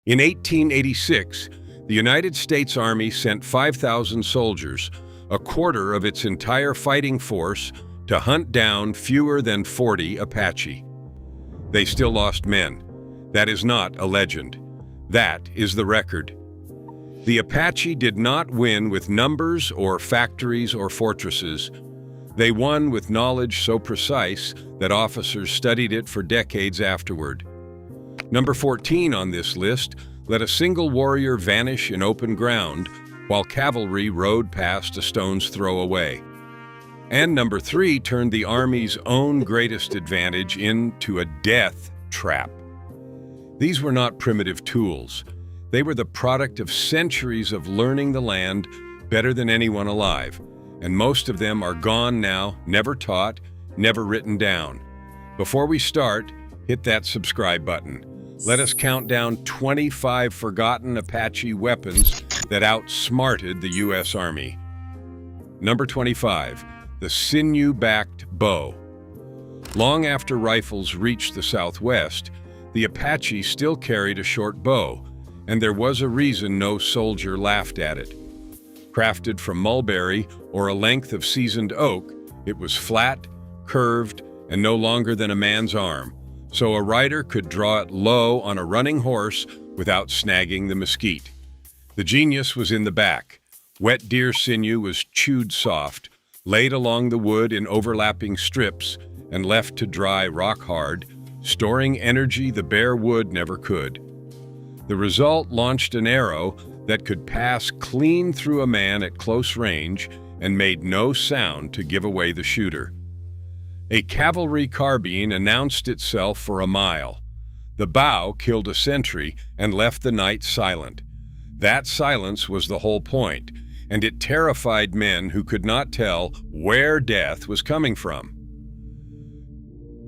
In 1886, the United States Army sent 5,000 soldiers, a quarter of its entire fighting force, to hunt down fewer than 40 Apache. They still lost men. That is not a legend. That is the record. The Apache did not win with numbers or factories or fortresses. They won with knowledge so precise that officers studied it for decades afterward. Number 14 on this list let a single warrior vanish in open ground while cavalry rode past a stone's throw away. And number 3 turned the Army's own greatest advantage into a death trap. These were not primitive tools. They were the product of centuries of learning the land better than anyone alive, and most of them are gone now, never taught, never written down. Before we start, hit that subscribe button. Let us count down 25 forgotten Apache weapons that outsmarted the U.S. Army. Number 25, the sinew-backed bow. Long after rifles reached the Southwest, the Apache still carried a short bow, and there was a reason no soldier laughed at it. Crafted from mulberry or a length of seasoned oak, it was flat, curved, and no longer than a man's arm, so a rider could draw it low on a running horse without snagging the mesquite. The genius was in the back. Wet deer sinew was chewed soft, laid along the wood in overlapping strips, and left to dry rock hard, storing energy the bare wood never could. The result launched an arrow that could pass clean through a man at close range and made no sound to give away the shooter. A cavalry carbine announced itself for a mile. The bow killed a sentry and left the night silent. That silence was the whole point, and it terrified men who could not tell where death was coming from.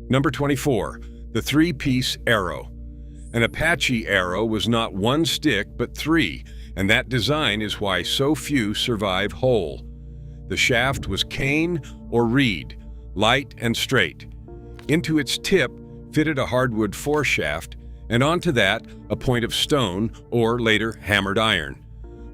Number 24, the three-piece arrow. An Apache arrow was not one stick but 3, and that design is why so few survive whole. The shaft was cane or reed, light and straight. Into its tip fitted a hardwood foreshaft, and onto that a point of stone or later hammered iron.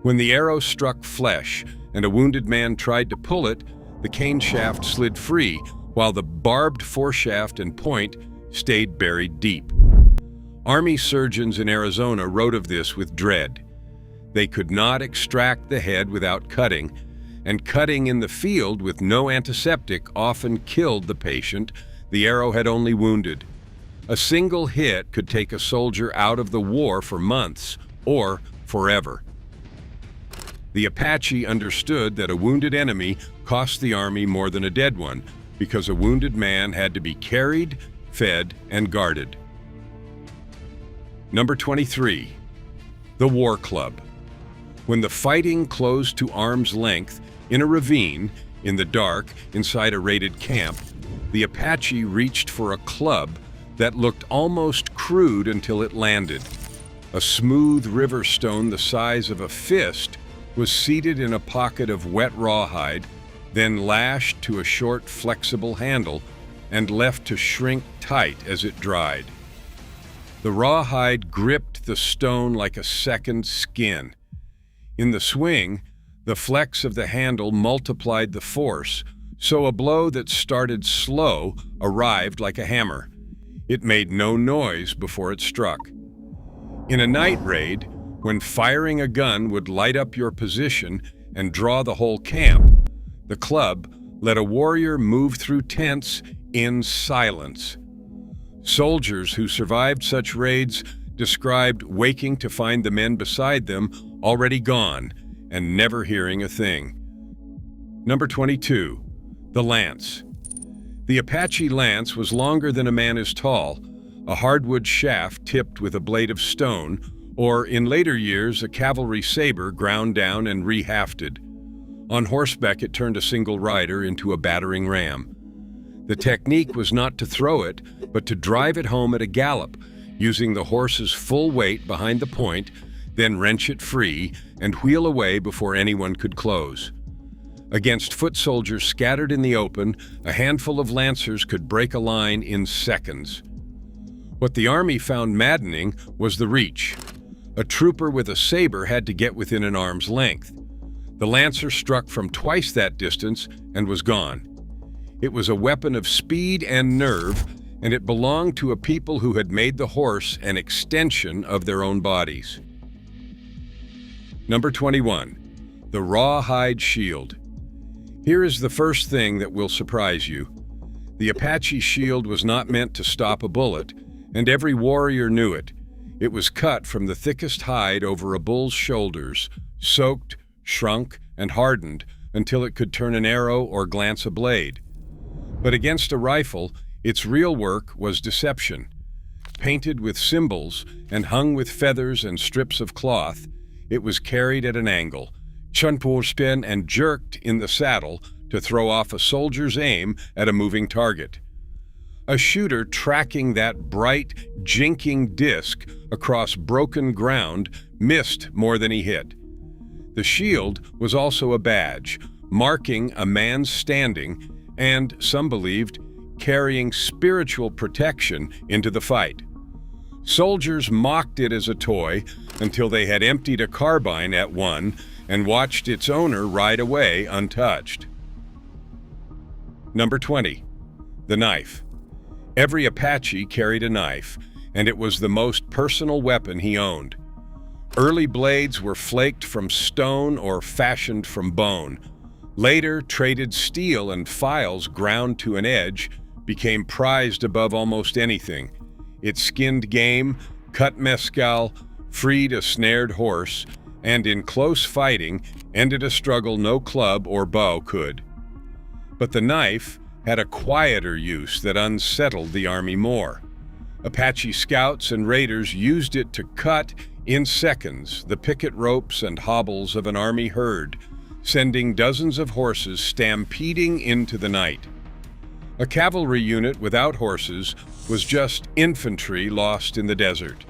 When the arrow struck flesh and a wounded man tried to pull it, the cane shaft slid free while the barbed foreshaft and point stayed buried deep. Army surgeons in Arizona wrote of this with dread. They could not extract the head without cutting, and cutting in the field with no antiseptic often killed the patient the arrow had only wounded. A single hit could take a soldier out of the war for months or forever. The Apache understood that a wounded enemy cost the Army more than a dead one, because a wounded man had to be carried, fed, and guarded. Number 23, the war club. When the fighting closed to arm's length in a ravine, in the dark, inside a raided camp, the Apache reached for a club that looked almost crude until it landed. A smooth river stone the size of a fist was seated in a pocket of wet rawhide, then lashed to a short, flexible handle and left to shrink tight as it dried. The rawhide gripped the stone like a second skin. In the swing, the flex of the handle multiplied the force, so a blow that started slow arrived like a hammer. It made no noise before it struck. In a night raid, when firing a gun would light up your position and draw the whole camp, the club let a warrior move through tents in silence. Soldiers who survived such raids described waking to find the men beside them already gone and never hearing a thing. Number 22, the lance. The Apache lance was longer than a man is tall, a hardwood shaft tipped with a blade of stone, or in later years a cavalry saber ground down and rehafted. On horseback it turned a single rider into a battering ram. The technique was not to throw it, but to drive it home at a gallop, using the horse's full weight behind the point, then wrench it free and wheel away before anyone could close. Against foot soldiers scattered in the open, a handful of lancers could break a line in seconds. What the Army found maddening was the reach. A trooper with a saber had to get within an arm's length. The lancer struck from twice that distance and was gone. It was a weapon of speed and nerve, and it belonged to a people who had made the horse an extension of their own bodies. Number 21. The rawhide shield. Here is the first thing that will surprise you. The Apache shield was not meant to stop a bullet, and every warrior knew it. It was cut from the thickest hide over a bull's shoulders, soaked, shrunk, and hardened until it could turn an arrow or glance a blade. But against a rifle, its real work was deception. Painted with symbols and hung with feathers and strips of cloth, it was carried at an angle, chunpurspin, and jerked in the saddle to throw off a soldier's aim at a moving target. A shooter tracking that bright, jinking disc across broken ground missed more than he hit. The shield was also a badge, marking a man's standing and, some believed, carrying spiritual protection into the fight. Soldiers mocked it as a toy until they had emptied a carbine at one and watched its owner ride away untouched. Number 20. The knife. Every Apache carried a knife, and it was the most personal weapon he owned. Early blades were flaked from stone or fashioned from bone. Later, traded steel and files ground to an edge became prized above almost anything. It skinned game, cut mescal, freed a snared horse, and in close fighting ended a struggle no club or bow could. But the knife had a quieter use that unsettled the army more. Apache scouts and raiders used it to cut, in seconds, the picket ropes and hobbles of an army herd, sending dozens of horses stampeding into the night. A cavalry unit without horses was just infantry lost in the desert.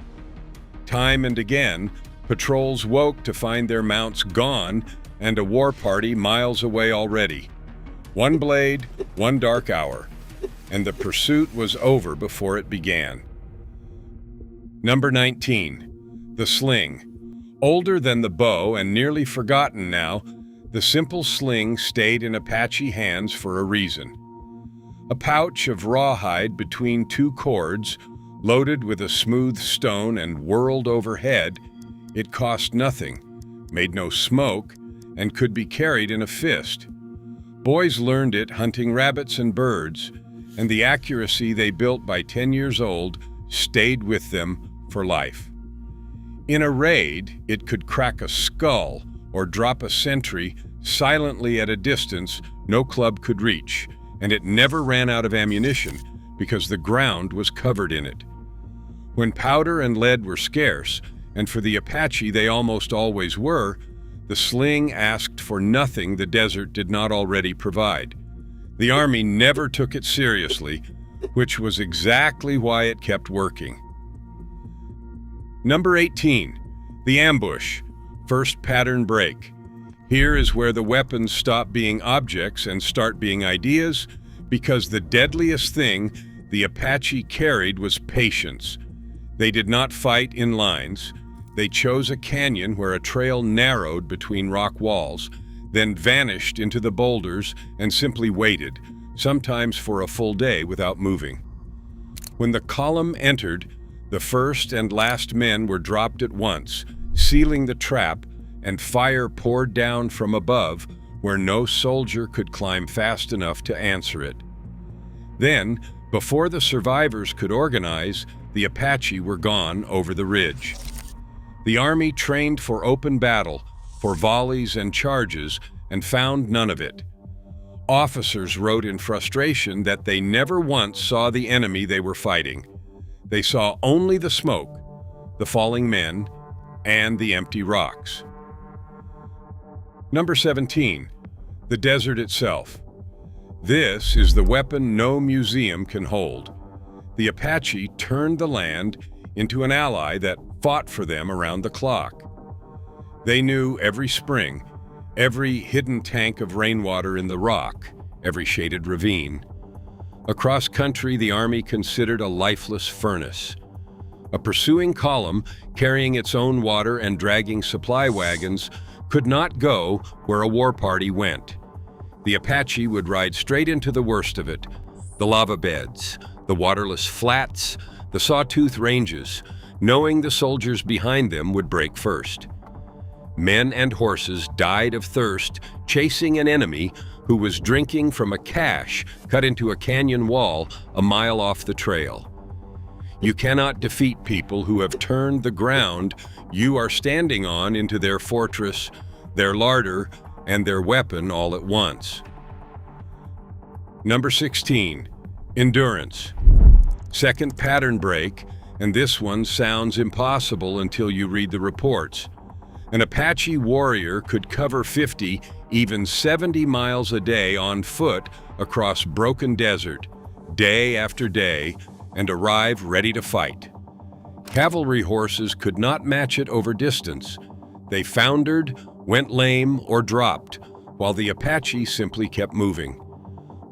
Time and again, patrols woke to find their mounts gone and a war party miles away already. One blade, one dark hour, and the pursuit was over before it began. Number 19. The sling. Older than the bow and nearly forgotten now, the simple sling stayed in Apache hands for a reason. A pouch of rawhide between two cords, loaded with a smooth stone and whirled overhead, it cost nothing, made no smoke, and could be carried in a fist. Boys learned it hunting rabbits and birds, and the accuracy they built by 10 years old stayed with them for life. In a raid, it could crack a skull or drop a sentry silently at a distance no club could reach, and it never ran out of ammunition because the ground was covered in it. When powder and lead were scarce, and for the Apache they almost always were, the sling asked for nothing the desert did not already provide. The army never took it seriously, which was exactly why it kept working. Number 18. The ambush. First pattern break. Here is where the weapons stop being objects and start being ideas, because the deadliest thing the Apache carried was patience. They did not fight in lines. They chose a canyon where a trail narrowed between rock walls, then vanished into the boulders and simply waited, sometimes for a full day without moving. When the column entered, the first and last men were dropped at once, sealing the trap, and fire poured down from above where no soldier could climb fast enough to answer it. Then, before the survivors could organize, the Apache were gone over the ridge. The army trained for open battle, for volleys and charges, and found none of it. Officers wrote in frustration that they never once saw the enemy they were fighting. They saw only the smoke, the falling men, and the empty rocks. Number 17. The desert itself. This is the weapon no museum can hold. The Apache turned the land into an ally that fought for them around the clock. They knew every spring, every hidden tank of rainwater in the rock, every shaded ravine. Across country, the army considered a lifeless furnace. A pursuing column, carrying its own water and dragging supply wagons, could not go where a war party went. The Apache would ride straight into the worst of it: the lava beds, the waterless flats, the sawtooth ranges, knowing the soldiers behind them would break first. Men and horses died of thirst chasing an enemy who was drinking from a cache cut into a canyon wall a mile off the trail. You cannot defeat people who have turned the ground you are standing on into their fortress, their larder, and their weapon all at once. Number 16, endurance. Second pattern break, and this one sounds impossible until you read the reports. An Apache warrior could cover 50, even 70 miles a day on foot across broken desert, day after day, and arrive ready to fight. Cavalry horses could not match it over distance. They foundered, went lame, or dropped, while the Apache simply kept moving.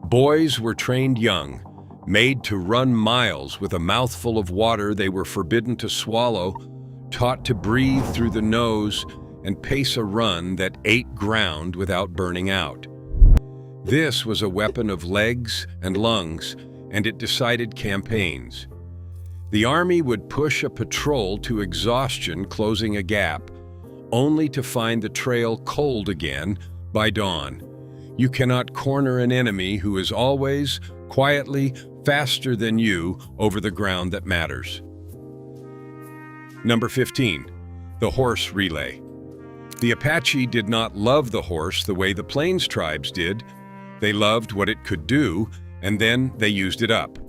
Boys were trained young, made to run miles with a mouthful of water they were forbidden to swallow, taught to breathe through the nose and pace a run that ate ground without burning out. This was a weapon of legs and lungs, and it decided campaigns. The army would push a patrol to exhaustion, closing a gap, only to find the trail cold again by dawn. You cannot corner an enemy who is always, quietly, faster than you over the ground that matters. Number 15, the horse relay. The Apache did not love the horse the way the Plains tribes did. They loved what it could do, and then they used it up.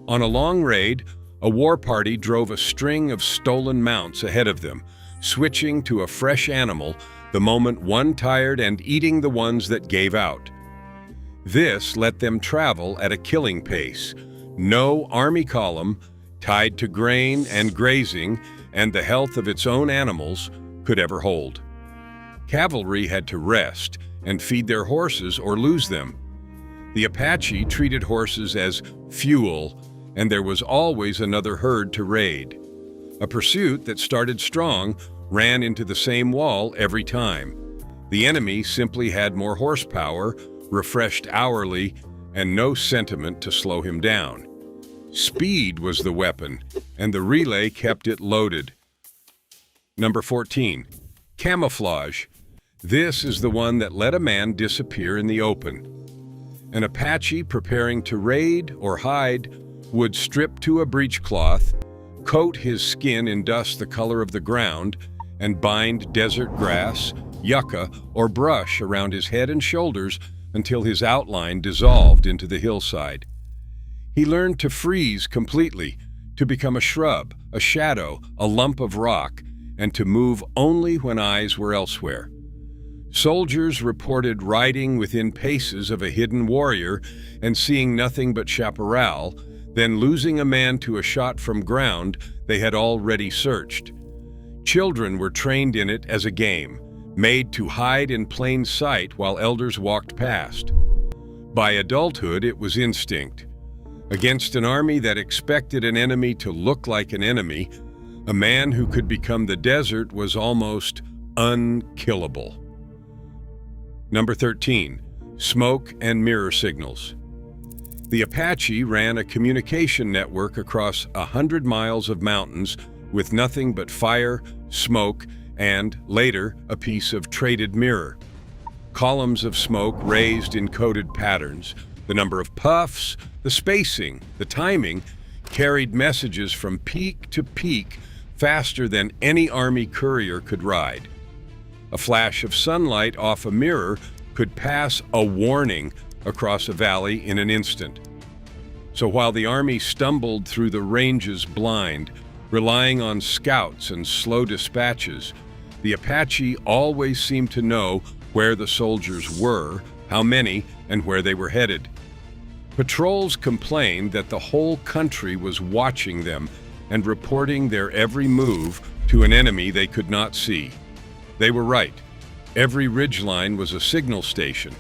On a long raid, a war party drove a string of stolen mounts ahead of them, switching to a fresh animal the moment one tired and eating the ones that gave out. This let them travel at a killing pace. No army column, tied to grain and grazing and the health of its own animals, could ever hold. Cavalry had to rest and feed their horses or lose them. The Apache treated horses as fuel, and there was always another herd to raid. A pursuit that started strong ran into the same wall every time. The enemy simply had more horsepower, refreshed hourly, and no sentiment to slow him down. Speed was the weapon, and the relay kept it loaded. Number 14, camouflage. This is the one that let a man disappear in the open. An Apache preparing to raid or hide would strip to a breechcloth, coat his skin in dust the color of the ground, and bind desert grass, yucca, or brush around his head and shoulders until his outline dissolved into the hillside. He learned to freeze completely, to become a shrub, a shadow, a lump of rock, and to move only when eyes were elsewhere. Soldiers reported riding within paces of a hidden warrior and seeing nothing but chaparral, then losing a man to a shot from ground they had already searched. Children were trained in it as a game, made to hide in plain sight while elders walked past. By adulthood, it was instinct. Against an army that expected an enemy to look like an enemy, a man who could become the desert was almost unkillable. Number 13, smoke and mirror signals. The Apache ran a communication network across 100 miles of mountains with nothing but fire, smoke, and, later, a piece of traded mirror. Columns of smoke raised in coded patterns. The number of puffs, the spacing, the timing, carried messages from peak to peak faster than any army courier could ride. A flash of sunlight off a mirror could pass a warning across a valley in an instant. So while the army stumbled through the ranges blind, relying on scouts and slow dispatches, the Apache always seemed to know where the soldiers were, how many, and where they were headed. Patrols complained that the whole country was watching them and reporting their every move to an enemy they could not see. They were right. Every ridgeline was a signal station,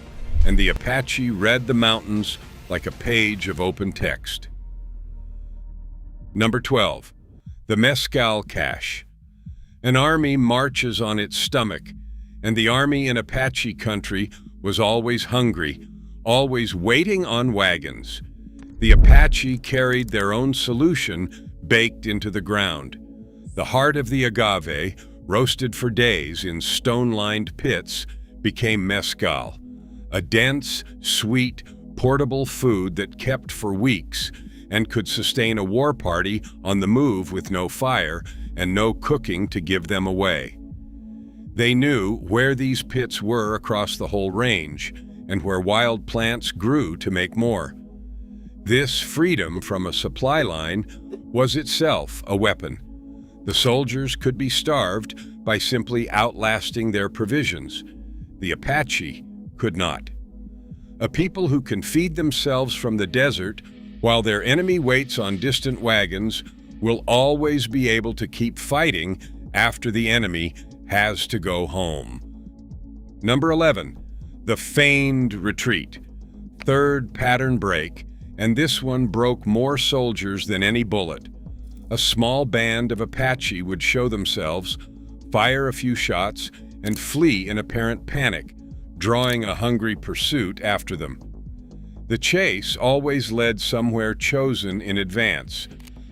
and the Apache read the mountains like a page of open text. Number 12, The mescal cache. An army marches on its stomach, and the army in Apache country was always hungry, always waiting on wagons. The Apache carried their own solution baked into the ground. The heart of the agave, roasted for days in stone-lined pits, became mescal, a dense, sweet, portable food that kept for weeks and could sustain a war party on the move with no fire and no cooking to give them away. They knew where these pits were across the whole range and where wild plants grew to make more. This freedom from a supply line was itself a weapon. The soldiers could be starved by simply outlasting their provisions. The Apache could not. A people who can feed themselves from the desert while their enemy waits on distant wagons will always be able to keep fighting after the enemy has to go home. Number 11, the feigned retreat. Third pattern break, and this one broke more soldiers than any bullet. A small band of Apache would show themselves, fire a few shots, and flee in apparent panic, drawing a hungry pursuit after them. The chase always led somewhere chosen in advance: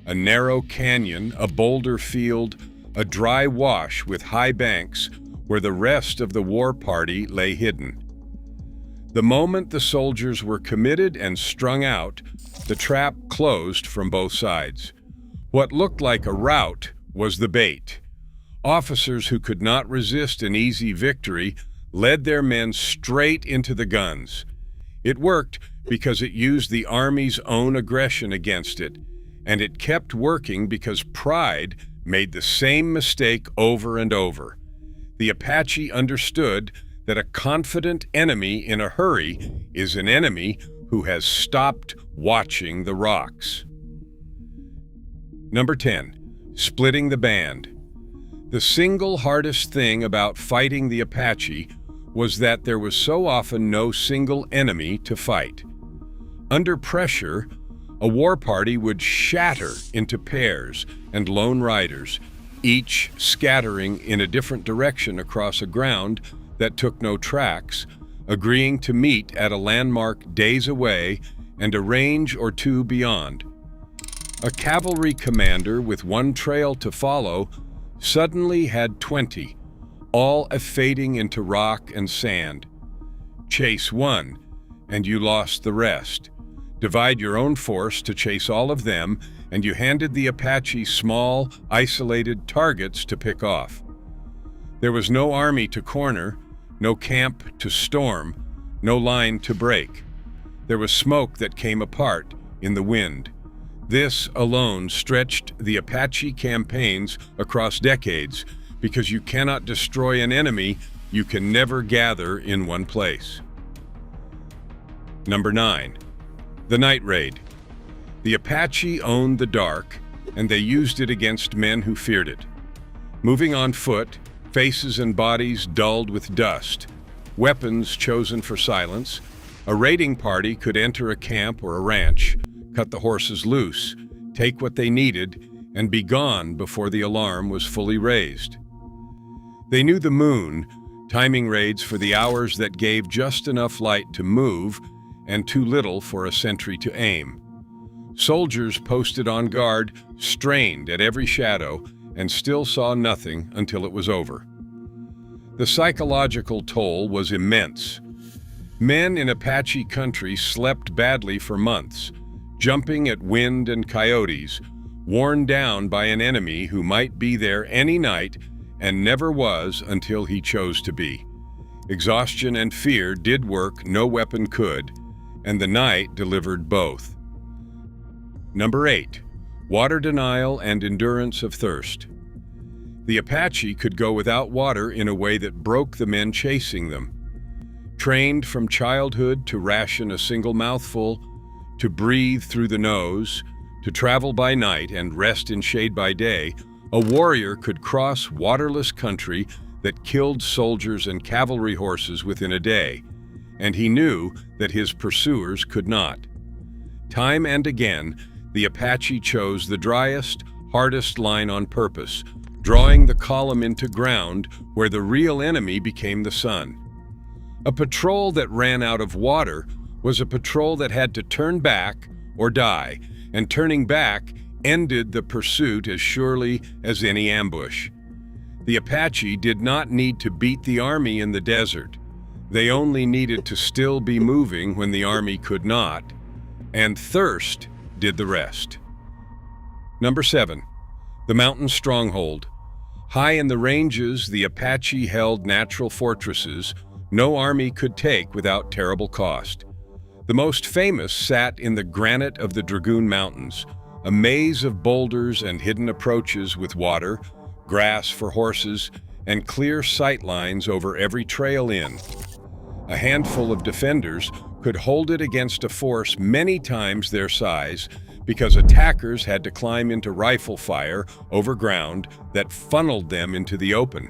a narrow canyon, a boulder field, a dry wash with high banks where the rest of the war party lay hidden. The moment the soldiers were committed and strung out, the trap closed from both sides. What looked like a rout was the bait. Officers who could not resist an easy victory led their men straight into the guns. It worked because it used the Army's own aggression against it, and it kept working because pride made the same mistake over and over. The Apache understood that a confident enemy in a hurry is an enemy who has stopped watching the rocks. Number 10, splitting the band. The single hardest thing about fighting the Apache was that there was so often no single enemy to fight. Under pressure, a war party would shatter into pairs and lone riders, each scattering in a different direction across a ground that took no tracks, agreeing to meet at a landmark days away and a range or two beyond. A cavalry commander with one trail to follow suddenly had 20, all fading into rock and sand. Chase one, and you lost the rest. Divide your own force to chase all of them, and you handed the Apache small, isolated targets to pick off. There was no army to corner, no camp to storm, no line to break. There was smoke that came apart in the wind. This alone stretched the Apache campaigns across decades, because you cannot destroy an enemy you can never gather in one place. Number 9, the night raid. The Apache owned the dark, and they used it against men who feared it. Moving on foot, faces and bodies dulled with dust, weapons chosen for silence, a raiding party could enter a camp or a ranch, cut the horses loose, take what they needed, and be gone before the alarm was fully raised. They knew the moon, timing raids for the hours that gave just enough light to move and too little for a sentry to aim. Soldiers posted on guard strained at every shadow and still saw nothing until it was over. The psychological toll was immense. Men in Apache country slept badly for months, jumping at wind and coyotes, worn down by an enemy who might be there any night and never was until he chose to be. Exhaustion and fear did work no weapon could, and the night delivered both. Number 8, water denial and endurance of thirst. The Apache could go without water in a way that broke the men chasing them. Trained from childhood to ration a single mouthful, to breathe through the nose, to travel by night and rest in shade by day, a warrior could cross waterless country that killed soldiers and cavalry horses within a day, and he knew that his pursuers could not. Time and again, the Apache chose the driest, hardest line on purpose, drawing the column into ground where the real enemy became the sun. A patrol that ran out of water was a patrol that had to turn back or die, and turning back ended the pursuit as surely as any ambush. The Apache did not need to beat the army in the desert. They only needed to still be moving when the army could not, and thirst did the rest. Number 7. The mountain stronghold. High in the ranges, the Apache held natural fortresses no army could take without terrible cost. The most famous sat in the granite of the Dragoon Mountains, a maze of boulders and hidden approaches with water, grass for horses, and clear sight lines over every trail in. A handful of defenders could hold it against a force many times their size because attackers had to climb into rifle fire over ground that funneled them into the open.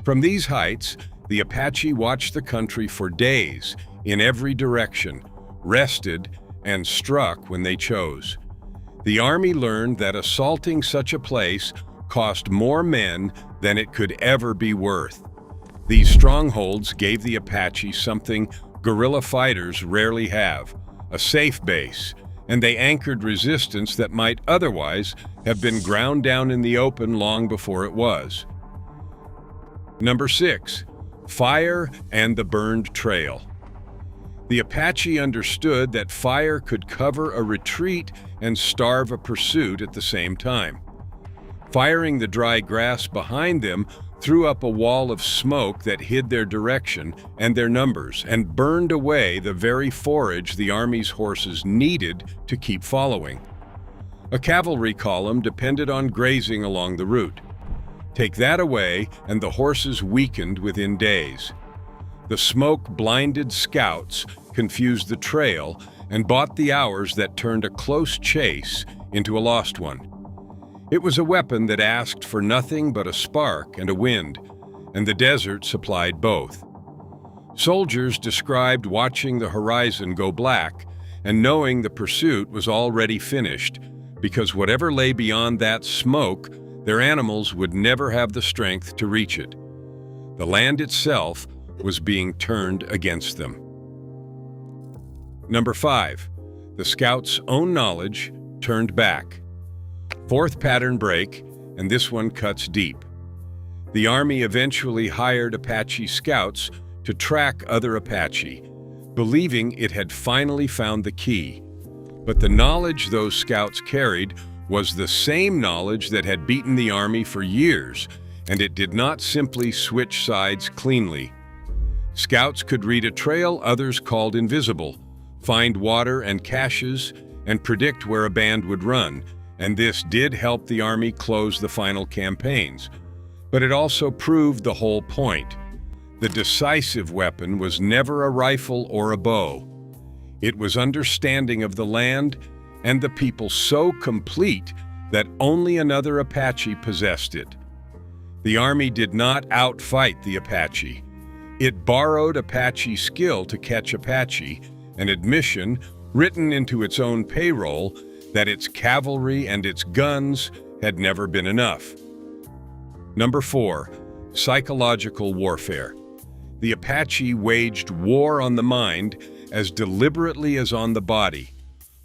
From these heights, the Apache watched the country for days in every direction, rested, and struck when they chose. The army learned that assaulting such a place cost more men than it could ever be worth. These strongholds gave the Apache something guerrilla fighters rarely have, a safe base, and they anchored resistance that might otherwise have been ground down in the open long before it was. Number 6. Fire and the burned trail. The Apache understood that fire could cover a retreat and starve a pursuit at the same time. Firing the dry grass behind them threw up a wall of smoke that hid their direction and their numbers and burned away the very forage the army's horses needed to keep following. A cavalry column depended on grazing along the route. Take that away, and the horses weakened within days. The smoke blinded scouts, confused the trail, and bought the hours that turned a close chase into a lost one. It was a weapon that asked for nothing but a spark and a wind, and the desert supplied both. Soldiers described watching the horizon go black and knowing the pursuit was already finished, because whatever lay beyond that smoke, their animals would never have the strength to reach it. The land itself was being turned against them. Number 5. The scouts' own knowledge turned back. Fourth pattern break, and this one cuts deep. The Army eventually hired Apache scouts to track other Apache, believing it had finally found the key. But the knowledge those scouts carried was the same knowledge that had beaten the Army for years, and it did not simply switch sides cleanly. Scouts could read a trail others called invisible, find water and caches, and predict where a band would run, and this did help the Army close the final campaigns. But it also proved the whole point. The decisive weapon was never a rifle or a bow. It was understanding of the land and the people so complete that only another Apache possessed it. The Army did not outfight the Apache. It borrowed Apache skill to catch Apache, an admission written into its own payroll that its cavalry and its guns had never been enough. Number 4. Psychological warfare. The Apache waged war on the mind as deliberately as on the body.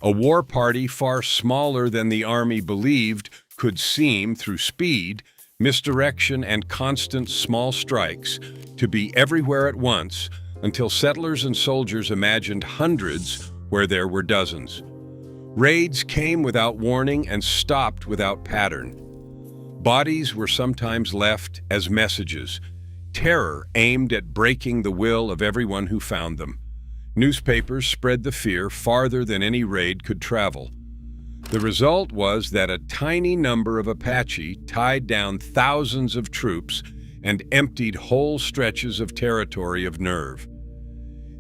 A war party far smaller than the Army believed could seem, through speed, misdirection, and constant small strikes, to be everywhere at once until settlers and soldiers imagined hundreds where there were dozens. Raids came without warning and stopped without pattern. Bodies were sometimes left as messages, terror aimed at breaking the will of everyone who found them. Newspapers spread the fear farther than any raid could travel. The result was that a tiny number of Apache tied down thousands of troops and emptied whole stretches of territory of nerve.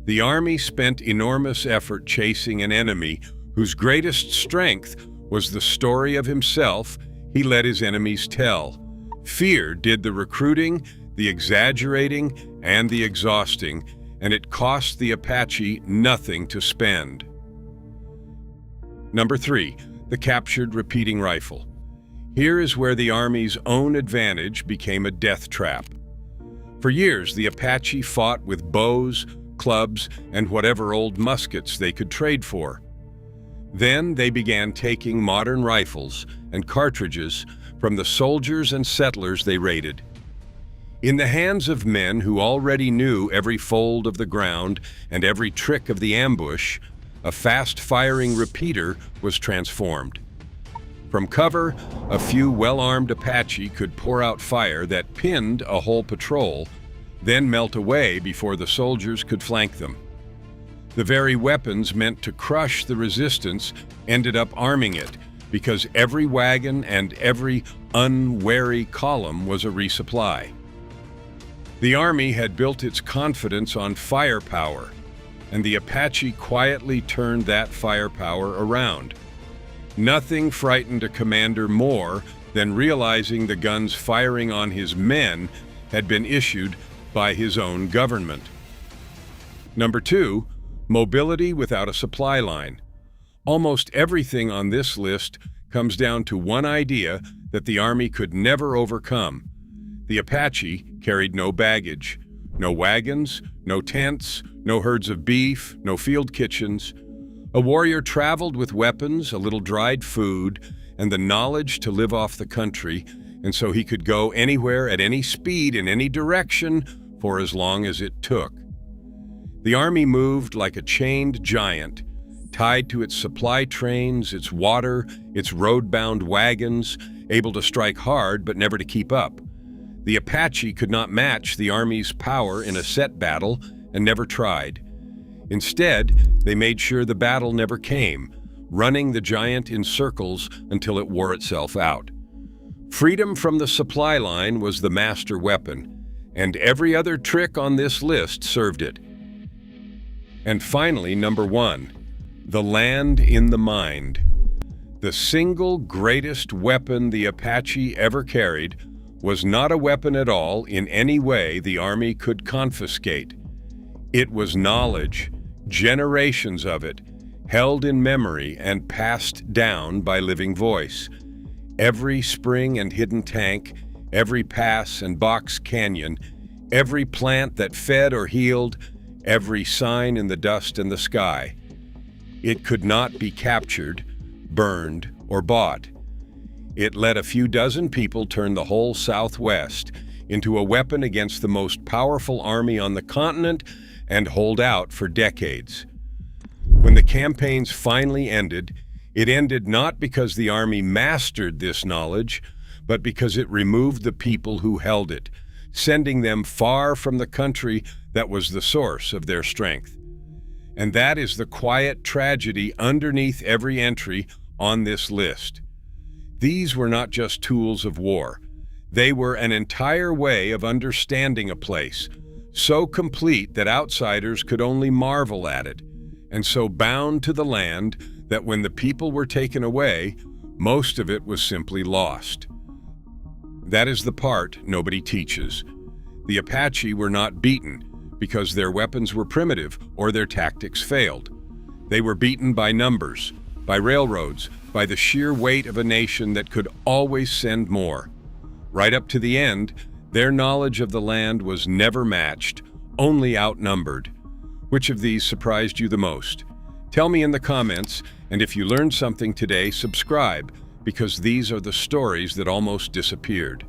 The Army spent enormous effort chasing an enemy whose greatest strength was the story of himself he let his enemies tell. Fear did the recruiting, the exaggerating, and the exhausting, and it cost the Apache nothing to spend. Number 3. The captured repeating rifle. Here is where the Army's own advantage became a death trap. For years, the Apache fought with bows, clubs, and whatever old muskets they could trade for. Then they began taking modern rifles and cartridges from the soldiers and settlers they raided. In the hands of men who already knew every fold of the ground and every trick of the ambush, a fast-firing repeater was transformed. From cover, a few well-armed Apache could pour out fire that pinned a whole patrol, then melt away before the soldiers could flank them. The very weapons meant to crush the resistance ended up arming it, because every wagon and every unwary column was a resupply. The Army had built its confidence on firepower, and the Apache quietly turned that firepower around. Nothing frightened a commander more than realizing the guns firing on his men had been issued by his own government. Number 2, mobility without a supply line. Almost everything on this list comes down to one idea that the Army could never overcome. The Apache carried no baggage, no wagons, no tents, no herds of beef, no field kitchens. A warrior traveled with weapons, a little dried food, and the knowledge to live off the country, and so he could go anywhere at any speed in any direction for as long as it took. The Army moved like a chained giant, tied to its supply trains, its water, its road-bound wagons, able to strike hard but never to keep up. The Apache could not match the Army's power in a set battle and never tried. Instead, they made sure the battle never came, running the giant in circles until it wore itself out. Freedom from the supply line was the master weapon, and every other trick on this list served it. And finally, number 1, the land in the mind. The single greatest weapon the Apache ever carried was not a weapon at all in any way the Army could confiscate. It was knowledge, generations of it, held in memory and passed down by living voice. Every spring and hidden tank, every pass and box canyon, every plant that fed or healed, every sign in the dust and the sky. It could not be captured, burned, or bought. It let a few dozen people turn the whole Southwest into a weapon against the most powerful army on the continent and hold out for decades. When the campaigns finally ended, it ended not because the Army mastered this knowledge, but because it removed the people who held it, sending them far from the country that was the source of their strength. And that is the quiet tragedy underneath every entry on this list. These were not just tools of war. They were an entire way of understanding a place, so complete that outsiders could only marvel at it, and so bound to the land that when the people were taken away, most of it was simply lost. That is the part nobody teaches. The Apache were not beaten because their weapons were primitive or their tactics failed. They were beaten by numbers, by railroads, by the sheer weight of a nation that could always send more. Right up to the end, their knowledge of the land was never matched, only outnumbered. Which of these surprised you the most? Tell me in the comments, and if you learned something today, subscribe, because these are the stories that almost disappeared.